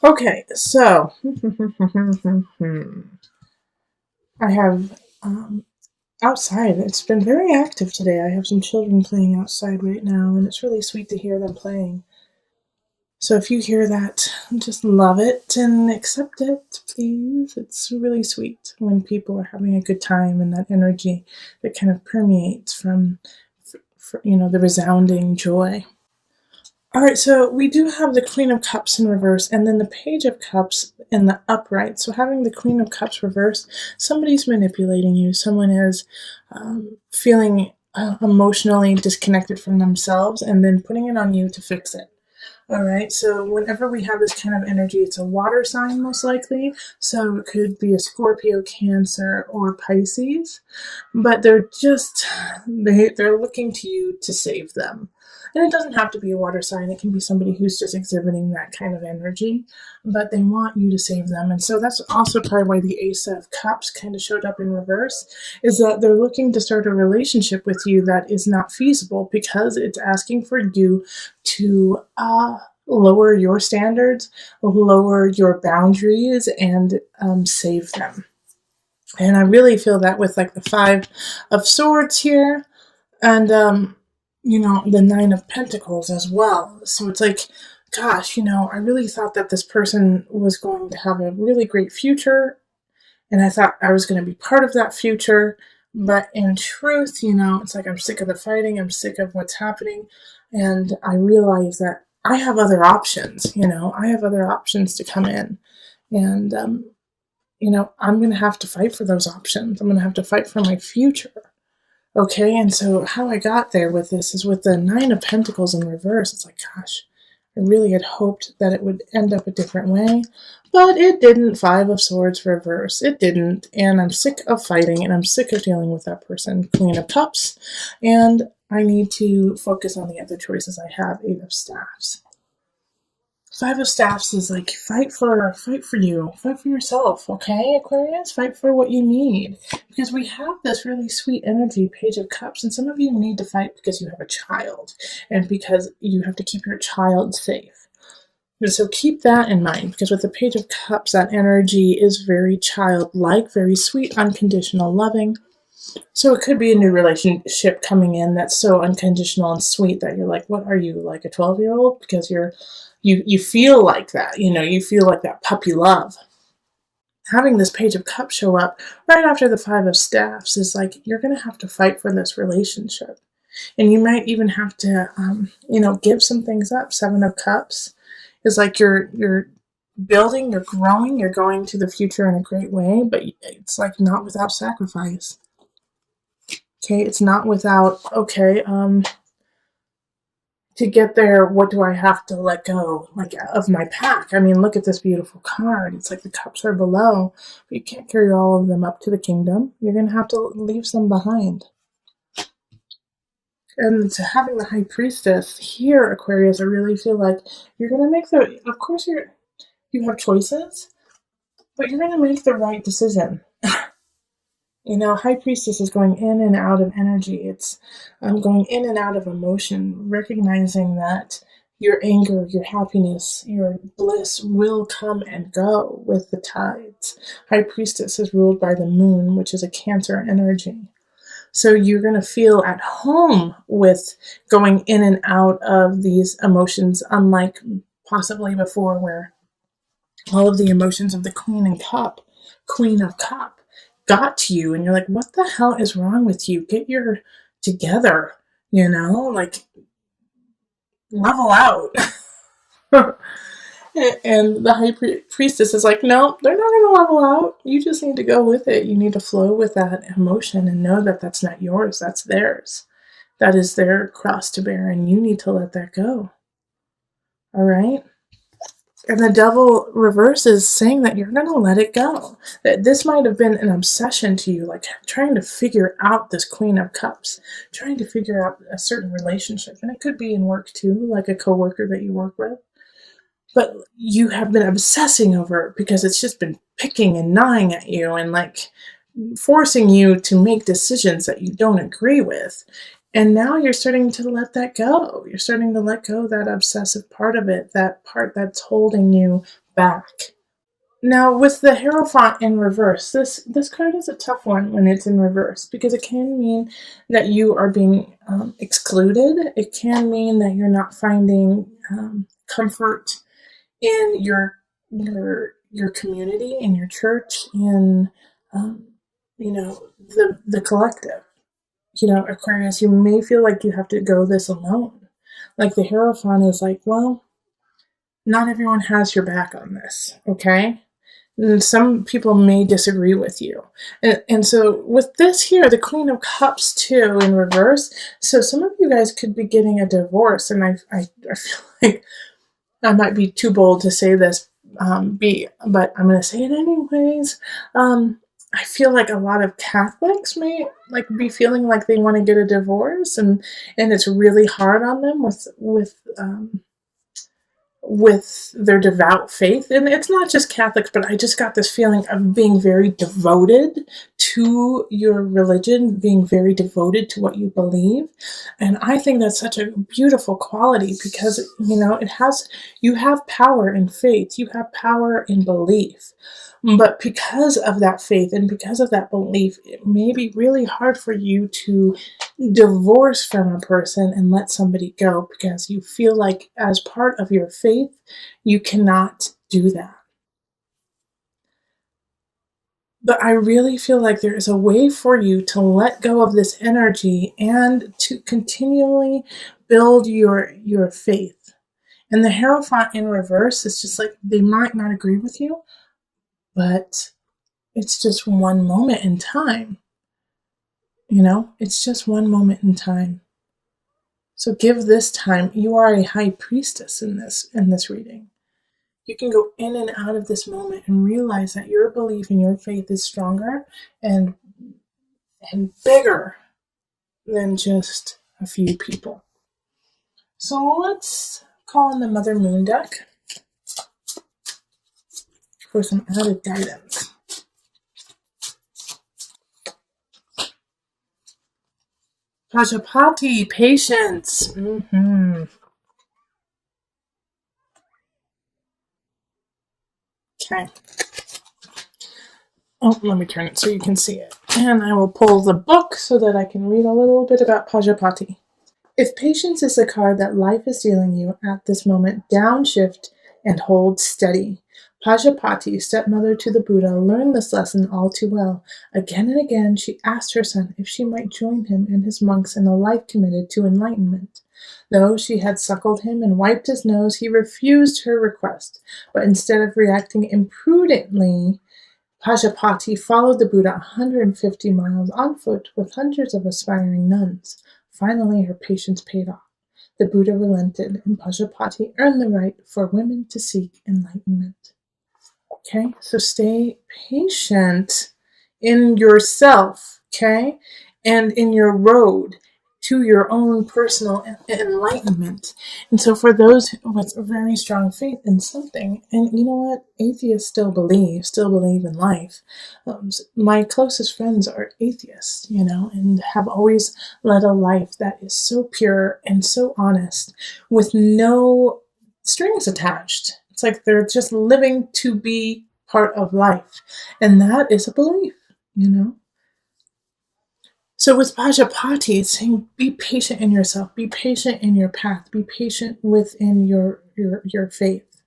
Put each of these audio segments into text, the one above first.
Okay, so I have outside. It's been very active today. I have some children playing outside right now, and it's really sweet to hear them playing. So if you hear that, just love it and accept it, please. It's really sweet when people are having a good time and that energy that kind of permeates from, the resounding joy. All right, so we do have the Queen of Cups in reverse and then the Page of Cups in the upright. So having the Queen of Cups reverse, somebody's manipulating you. Someone is feeling emotionally disconnected from themselves and then putting it on you to fix it. All right, so whenever we have this kind of energy, it's a water sign most likely. So it could be a Scorpio, Cancer, or Pisces, but they're looking to you to save them. And it doesn't have to be a water sign. It can be somebody who's just exhibiting that kind of energy, but they want you to save them. And so that's also probably why the Ace of Cups kind of showed up in reverse, is that they're looking to start a relationship with you that is not feasible because it's asking for you to lower your standards, lower your boundaries, and save them. And I really feel that with like the Five of Swords here, and the Nine of Pentacles as well. So it's like, gosh, I really thought that this person was going to have a really great future, and I thought I was going to be part of that future. But in truth, it's like I'm sick of the fighting, I'm sick of what's happening, and I realize that I have other options. I have other options to come in, and I'm going to have to fight for those options. I'm going to have to fight for my future. Okay, and so how I got there with this is with the Nine of Pentacles in reverse. It's like, gosh, I really had hoped that it would end up a different way, but it didn't. Five of Swords reverse. It didn't, and I'm sick of fighting, and I'm sick of dealing with that person. Queen of Cups, and I need to focus on the other choices I have. Eight of Staffs. Five of Staffs is like fight for you, fight for yourself, okay, Aquarius? Fight for what you need. Because we have this really sweet energy, Page of Cups, and some of you need to fight because you have a child and because you have to keep your child safe. And so keep that in mind, because with the Page of Cups, that energy is very childlike, very sweet, unconditional, loving. So it could be a new relationship coming in that's so unconditional and sweet that you're like, what are you, like a 12-year-old? Because you feel like that, you feel like that puppy love. Having this Page of Cups show up right after the Five of Staffs is like, you're going to have to fight for this relationship. And you might even have to, give some things up. Seven of Cups is like you're building, you're growing, you're going to the future in a great way, but it's like not without sacrifice. Okay, it's not without, to get there, what do I have to let go, like, of my pack? I mean, look at this beautiful card. It's like the cups are below, but you can't carry all of them up to the kingdom. You're going to have to leave some behind. And to having the High Priestess here, Aquarius, I really feel like you're going to make of course you have choices, but you're going to make the right decision. High Priestess is going in and out of energy. It's going in and out of emotion, recognizing that your anger, your happiness, your bliss will come and go with the tides. High Priestess is ruled by the moon, which is a Cancer energy. So you're going to feel at home with going in and out of these emotions, unlike possibly before, where all of the emotions of the Queen of Cup, got to you, and you're like, what the hell is wrong with you? Get your together, like, level out. And the High Priestess is like, no, they're not going to level out. You just need to go with it. You need to flow with that emotion and know that that's not yours, that's theirs. That is their cross to bear, and you need to let that go. All right? And the Devil reverse is saying that you're going to let it go. That this might have been an obsession to you, like trying to figure out this Queen of Cups, trying to figure out a certain relationship. And it could be in work too, like a coworker that you work with. But you have been obsessing over it because it's just been picking and gnawing at you and like forcing you to make decisions that you don't agree with. And now you're starting to let that go. You're starting to let go that obsessive part of it, that part that's holding you back. Now, with the Hierophant in reverse, this card is a tough one when it's in reverse because it can mean that you are being excluded. It can mean that you're not finding comfort in your community, in your church, in um, the collective. Aquarius, you may feel like you have to go this alone. Like the Hierophant is like, well, not everyone has your back on this, okay? And some people may disagree with you. And so with this here, the Queen of Cups too in reverse, so some of you guys could be getting a divorce, and I feel like I might be too bold to say this, but I'm going to say it anyways. I feel like a lot of Catholics may like be feeling like they want to get a divorce, and it's really hard on them with their devout faith. And it's not just Catholics, but I just got this feeling of being very devoted to your religion, being very devoted to what you believe. And I think that's such a beautiful quality because, you have power in faith, you have power in belief. But because of that faith and because of that belief, it may be really hard for you to divorce from a person and let somebody go because you feel like, as part of your faith, you cannot do that. But I really feel like there is a way for you to let go of this energy and to continually build your faith. And the Hierophant in reverse is just like, they might not agree with you, but it's just one moment in time. It's just one moment in time. So give this time. You are a high priestess in this reading. You can go in and out of this moment and realize that your belief and your faith is stronger and bigger than just a few people. So let's call in the Mother Moon deck for some added guidance. Pajapati, patience. Okay. Oh, let me turn it so you can see it. And I will pull the book so that I can read a little bit about Pajapati. If patience is the card that life is dealing you at this moment, downshift and hold steady. Pajapati, stepmother to the Buddha, learned this lesson all too well. Again and again, she asked her son if she might join him and his monks in a life committed to enlightenment. Though she had suckled him and wiped his nose, he refused her request. But instead of reacting imprudently, Pajapati followed the Buddha 150 miles on foot with hundreds of aspiring nuns. Finally, her patience paid off. The Buddha relented, and Pajapati earned the right for women to seek enlightenment. Okay, so stay patient in yourself, okay, and in your road to your own personal enlightenment. And so for those with a very strong faith in something, and you know what, atheists still believe in life. My closest friends are atheists, and have always led a life that is so pure and so honest with no strings attached. It's like they're just living to be part of life. And that is a belief, So with Pajapati, it's saying be patient in yourself, be patient in your path, be patient within your faith.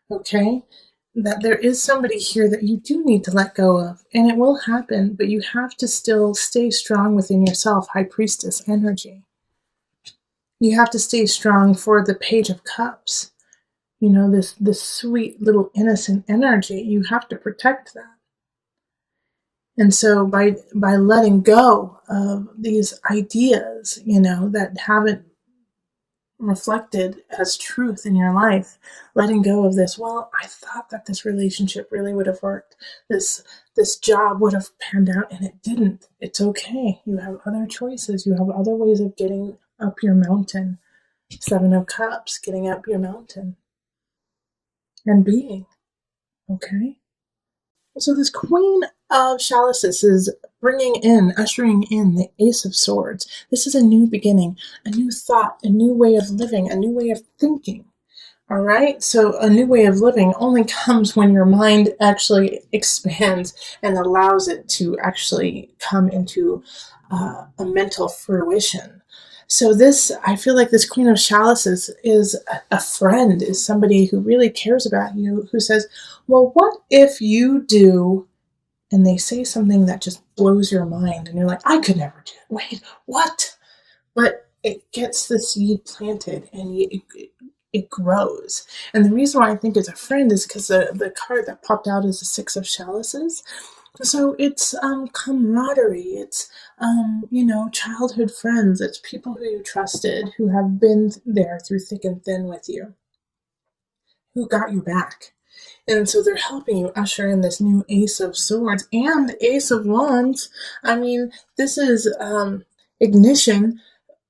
Okay? That there is somebody here that you do need to let go of. And it will happen, but you have to still stay strong within yourself, High Priestess energy. You have to stay strong for the Page of Cups. This sweet little innocent energy. You have to protect that. And so by letting go of these ideas, that haven't reflected as truth in your life, letting go of this, well, I thought that this relationship really would have worked. This job would have panned out, and it didn't. It's okay. You have other choices. You have other ways of getting up your mountain. Seven of Cups, getting up your mountain. And being. Okay? So this Queen of Chalices is ushering in the Ace of Swords. This is a new beginning, a new thought, a new way of living, a new way of thinking. All right. So a new way of living only comes when your mind actually expands and allows it to actually come into a mental fruition. So this, I feel like this Queen of Chalices is a friend, is somebody who really cares about you, who says, well, what if you do, and they say something that just blows your mind and you're like, I could never do it. Wait, what? But it gets the seed planted and it grows. And the reason why I think it's a friend is because the card that popped out is the Six of Chalices. So it's camaraderie. It's childhood friends. It's people who you trusted, who have been there through thick and thin with you, who got your back. And so they're helping you usher in this new Ace of Swords and Ace of Wands. I mean, this is ignition,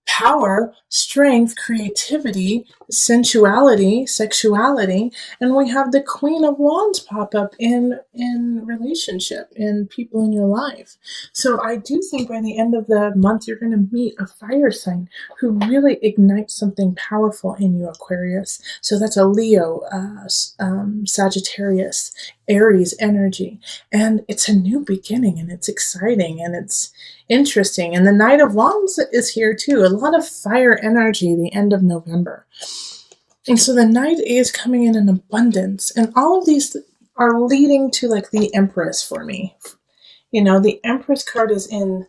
power, strength, creativity, sensuality, sexuality, and we have the Queen of Wands pop up in relationship, in people in your life. So I do think by the end of the month you're going to meet a fire sign who really ignites something powerful in you, Aquarius. So that's a Leo, Sagittarius, Aries energy, and it's a new beginning, and it's exciting, and it's interesting. And the Knight of Wands is here too. A lot of fire energy the end of November. And so the Knight is coming in abundance. And all of these are leading to like the Empress for me. You know, the Empress card is in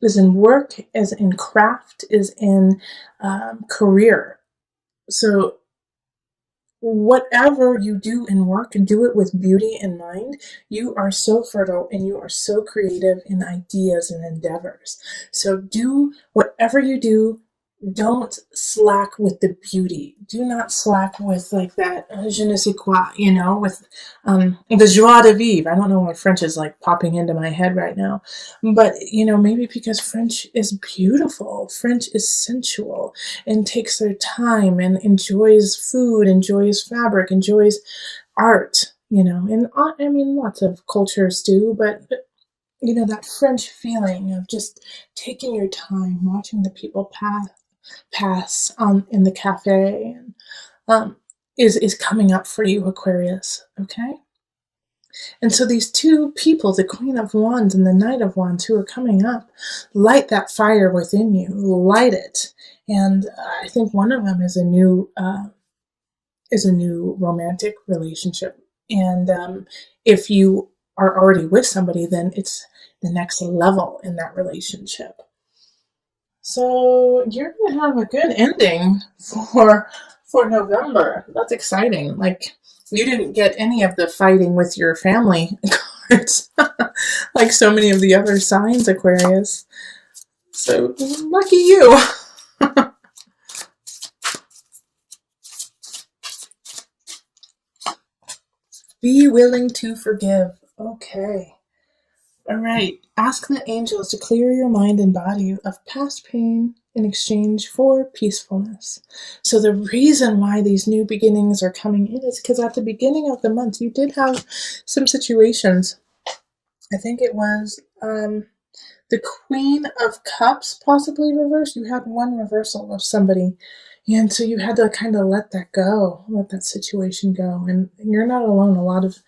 work, is in craft, is in career. So whatever you do in work, do it with beauty in mind. You are so fertile and you are so creative in ideas and endeavors. So do whatever you do. Don't slack with the beauty. Do not slack with like that je ne sais quoi, with the joie de vivre. I don't know why French is like popping into my head right now, but maybe because French is beautiful. French is sensual and takes their time and enjoys food, enjoys fabric, enjoys art. And I mean, lots of cultures do, but that French feeling of just taking your time, watching the people pass in the cafe, and is coming up for you, Aquarius. Okay, and so these two people, the Queen of Wands and the Knight of Wands, who are coming up, light that fire within you, light it, and I think one of them is a new romantic relationship, and if you are already with somebody, then it's the next level in that relationship. So you're gonna have a good ending for November. That's exciting. Like you didn't get any of the fighting with your family cards, like so many of the other signs, Aquarius. So lucky you. Be willing to forgive. Okay. All right. Ask the angels to clear your mind and body of past pain in exchange for peacefulness. So the reason why these new beginnings are coming in is because at the beginning of the month you did have some situations. I think it was the Queen of Cups possibly reversed. You had one reversal of somebody. And so you had to kind of let that go, let that situation go. And you're not alone. A lot of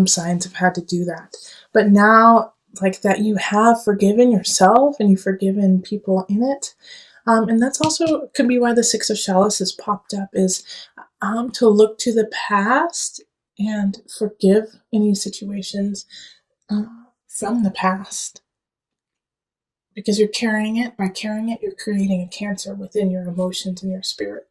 signs have had to do that. But now, like that, you have forgiven yourself and you've forgiven people in it. And that's also could be why the Six of Chalices popped up, is to look to the past and forgive any situations from the past. Because you're carrying it. By carrying it, you're creating a cancer within your emotions and your spirit.